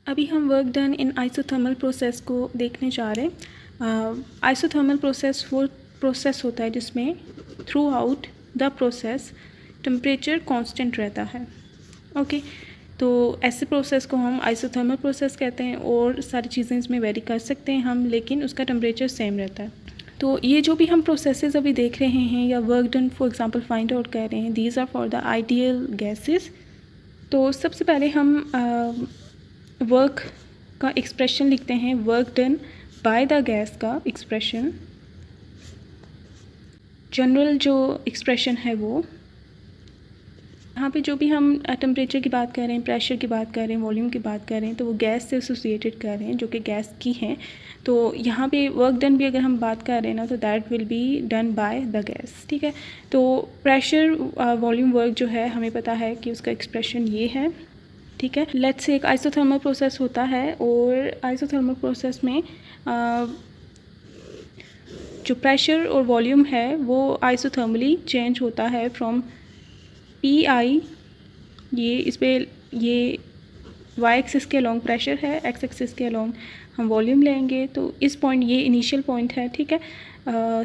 अभी हम work done in isothermal process को देखने जा रहे हैं। आइसोथर्मल प्रोसेस वो प्रोसेस होता है जिसमें through out the process temperature constant रहता है। ओके, तो ऐसे प्रोसेस को हम आइसोथर्मल प्रोसेस कहते हैं और सारी चीज़ें इसमें वेरी कर सकते हैं हम, लेकिन उसका टेम्परेचर सेम रहता है। तो ये जो भी हम प्रोसेसेस अभी देख रहे हैं या work done for example find out कर रहे हैं, these are for the ideal gases. तो सबसे पहले हम वर्क का एक्सप्रेशन लिखते हैं, work done by the gas का एक्सप्रेशन। जनरल जो एक्सप्रेशन है वो यहाँ पे जो भी हम टेम्परेचर की बात कर रहे हैं, प्रेशर की बात कर रहे हैं, वॉल्यूम की बात कर रहे हैं, तो वो गैस से एसोसिएटेड कर रहे हैं जो कि गैस की हैं। तो यहाँ पे वर्क डन भी अगर हम बात कर रहे हैं ना, तो that will be done by the gas. ठीक है, तो प्रेशर वॉल्यूम वर्क जो है हमें पता है कि उसका एक्सप्रेशन ये है। ठीक है, लेट्स से एक आइसोथर्मल प्रोसेस होता है और आइसोथर्मल प्रोसेस में जो प्रेशर और वॉल्यूम है वो आइसोथर्मली चेंज होता है फ्रॉम पी आई, ये इस पर ये वाई एक्सिस के अलॉन्ग प्रेशर है, एक्स एक्सिस के अलॉन्ग हम वॉल्यूम लेंगे। तो इस पॉइंट ये इनिशियल पॉइंट है, ठीक है,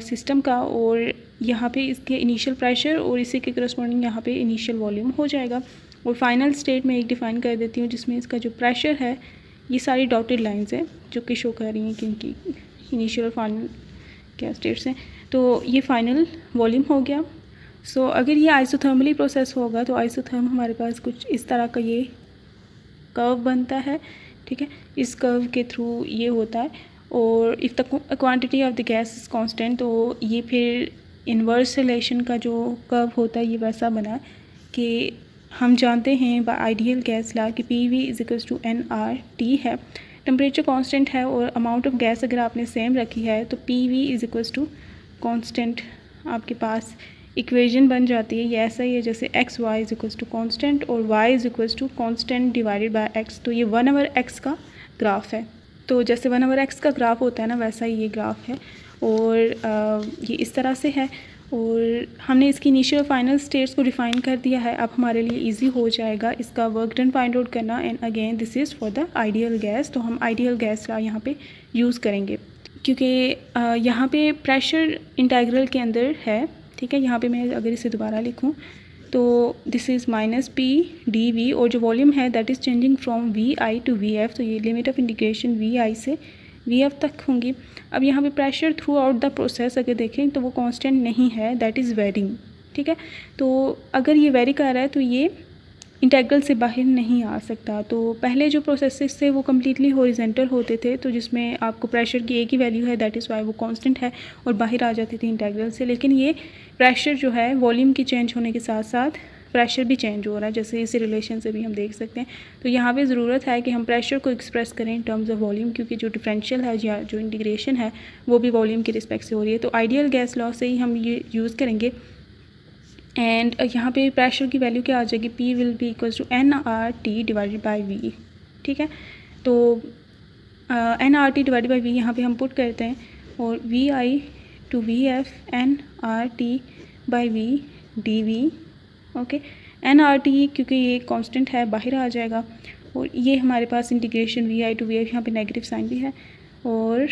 सिस्टम का, और यहाँ पे इसके इनिशियल प्रेशर और इसी के करस्पॉन्डिंग यहाँ पे इनिशियल वॉल्यूम हो जाएगा। और फाइनल स्टेट में एक डिफ़ाइन कर देती हूँ जिसमें इसका जो प्रेशर है, ये सारी डॉटेड लाइंस हैं जो कि शो कर रही हैं कि इनकी इनिशियल और फाइनल क्या स्टेट्स हैं। तो ये फाइनल वॉल्यूम हो गया। सो अगर ये आइसोथर्मली प्रोसेस होगा तो आइसोथर्म हमारे पास कुछ इस तरह का ये कर्व बनता है। ठीक है, इस कर्व के थ्रू ये होता है, और if the quantity of the gas is constant, तो ये फिर इन्वर्स रिलेशन का जो कर्व होता है ये वैसा बना कि हम जानते हैं बाय आइडियल गैस लॉ कि P V is equals to N R T है। टेम्परेचर कांस्टेंट है और अमाउंट ऑफ गैस अगर आपने सेम रखी है तो P V is equals to constant आपके पास इक्वेशन बन जाती है। ये ऐसा ही है जैसे X Y is equals to constant और Y is equals to constant divided by X. तो ये 1/x का ग्राफ है। तो जैसे 1/x का ग्राफ होता है ना, वैसा ही ये ग्राफ है, और ये इस तरह से है। और हमने इसकी इनिशियल फाइनल स्टेट्स को डिफाइन कर दिया है। अब हमारे लिए इजी हो जाएगा इसका वर्क डन फाइंड आउट करना। And again this is for the ideal gas. तो हम आइडियल गैस का यहाँ पे यूज़ करेंगे क्योंकि यहाँ पे प्रेशर इंटीग्रल के अंदर है। ठीक है, यहाँ पे मैं अगर इसे दोबारा लिखूँ तो this is minus P D V, और जो वॉल्यूम है that is changing from V I to V F. तो ये limit of integration V I से वी एफ तक होंगी। अब यहाँ पे pressure throughout the process अगर देखें तो वो कांस्टेंट नहीं है, दैट इज़ वेरिंग। ठीक है, तो अगर ये वेरी कर रहा है तो ये इंटीग्रल से बाहर नहीं आ सकता। तो पहले जो प्रोसेसेस थे वो कम्प्लीटली हॉरिजॉन्टल होते थे, तो जिसमें आपको प्रेशर की एक ही वैल्यू है, दैट इज़ वाई वो कांस्टेंट है और बाहर आ जाती थी इंटीग्रल से। लेकिन ये प्रेशर जो है वॉल्यूम की चेंज होने के साथ साथ प्रेशर भी चेंज हो रहा है, जैसे इसी रिलेशन से भी हम देख सकते हैं। तो यहाँ पे ज़रूरत है कि हम प्रेशर को एक्सप्रेस करें इन टर्म्स ऑफ वॉल्यूम, क्योंकि जो डिफरेंशियल है या जो इंटीग्रेशन है वो भी वॉल्यूम के रिस्पेक्ट से हो रही है। तो आइडियल गैस लॉ से ही हम ये यूज़ करेंगे। एंड यहाँ पे प्रेशर की वैल्यू क्या आ जाएगी, P will be equals to N R T divided by V. ठीक है, तो N R T divided by V यहाँ पे हम पुट करते हैं, और V I to V F N R T by V D V. Okay, N R T क्योंकि ये कांस्टेंट है बाहर आ जाएगा, और ये हमारे पास integration V I to V F, यहाँ पे नेगेटिव साइन भी है, और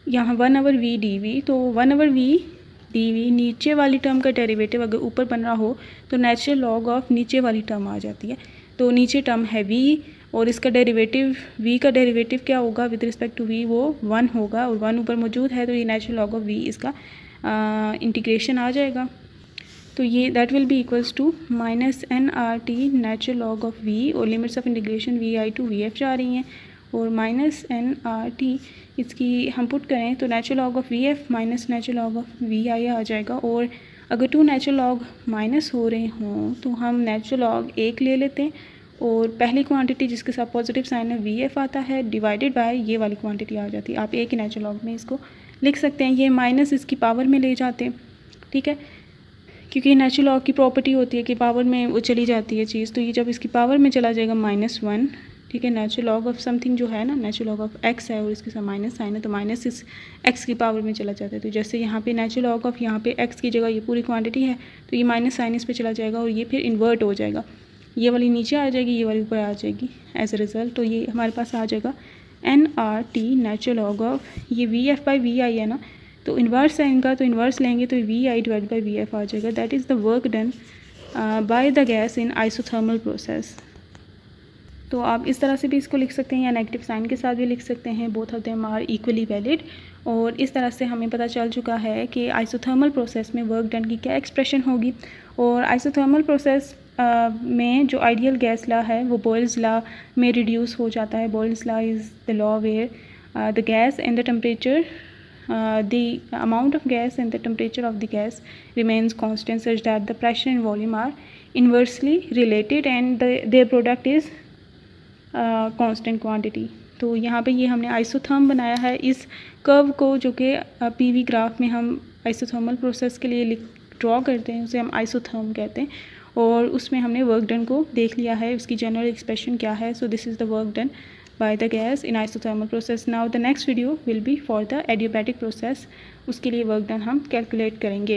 यहाँ 1/v डी वी। तो 1/v डी वी नीचे वाली टर्म का डेरिवेटिव अगर ऊपर बन रहा हो तो नेचुरल लॉग ऑफ नीचे वाली टर्म आ जाती है। तो नीचे टर्म है v और इसका डेरिवेटिव v का डेरिवेटिव क्या होगा विद रिस्पेक्ट टू v, वो 1 होगा, और 1 ऊपर मौजूद है तो ये नेचुरल लॉग ऑफ v इसका इंटीग्रेशन आ जाएगा। तो ये that will be equals to minus N R T natural log of v, और limits of integration V I to V F जा रही हैं, और माइनस एन आर टी इसकी हम पुट करें तो natural log of V F minus natural log of V I आ जाएगा। और अगर 2 नेचुरल लॉग माइनस हो रहे हों तो हम नेचुरल लॉग 1 ले लेते हैं, और पहली क्वांटिटी जिसके साथ पॉजिटिव साइन है वी एफ आता है डिवाइडेड बाय ये वाली क्वांटिटी आ जाती है। आप एक ही नेचुरल लॉग में इसको लिख सकते हैं, ये माइनस इसकी पावर में ले जाते हैं। ठीक है, क्योंकि नेचुरल लॉग की प्रॉपर्टी होती है कि पावर में वो चली जाती है चीज़, तो ये जब इसकी पावर में चला जाएगा -1। ठीक है, नेचुरल लॉग ऑफ समथिंग जो है ना, नेचुरल लॉग ऑफ एक्स है और इसके साथ माइनस साइन है, तो माइनस इस एक्स की पावर में चला जाता है। तो जैसे यहाँ पे नेचुरल लॉग ऑफ यहाँ पे एक्स की जगह ये पूरी क्वांटिटी है, तो ये माइनस साइन इस पे चला जाएगा और ये फिर इन्वर्ट हो जाएगा। ये वाली नीचे आ जाएगी, ये वाली ऊपर आ जाएगी एज अ रिज़ल्ट। तो ये हमारे पास आ जाएगा nRT नेचुरल लॉग ऑफ, ये VF/VI है ना, तो इन्वर्स है इनका, तो इन्वर्स लेंगे तो VI डिवाइड बाई VF आ जाएगा। That is the work done by the gas in isothermal process. तो आप इस तरह से भी इसको लिख सकते हैं या नेगेटिव साइन के साथ भी लिख सकते हैं, both of them are equally valid. और इस तरह से हमें पता चल चुका है कि आइसोथर्मल प्रोसेस में वर्क डन की क्या एक्सप्रेशन होगी। और आइसोथर्मल प्रोसेस में जो आइडियल गैस लॉ है वो बॉयल्स लॉ में रिड्यूस हो जाता है। Boyle's law is the law where the gas and the temperature the amount of gas and the temperature of the gas remains constant such that the pressure and volume are inversely related and their product is constant quantity। तो यहाँ पे ये हमने isotherm बनाया है इस curve को, जो कि पीवी ग्राफ में हम आइसोथर्मल प्रोसेस के लिए ड्रॉ करते हैं, उसे हम आइसोथर्म कहते हैं। और उसमें हमने वर्क डन को देख लिया है, उसकी जनरल एक्सप्रेशन क्या है। So this is the work done by the gas in isothermal process. Now the next video will be for the adiabatic process, उसके लिए वर्क डन हम कैलकुलेट करेंगे।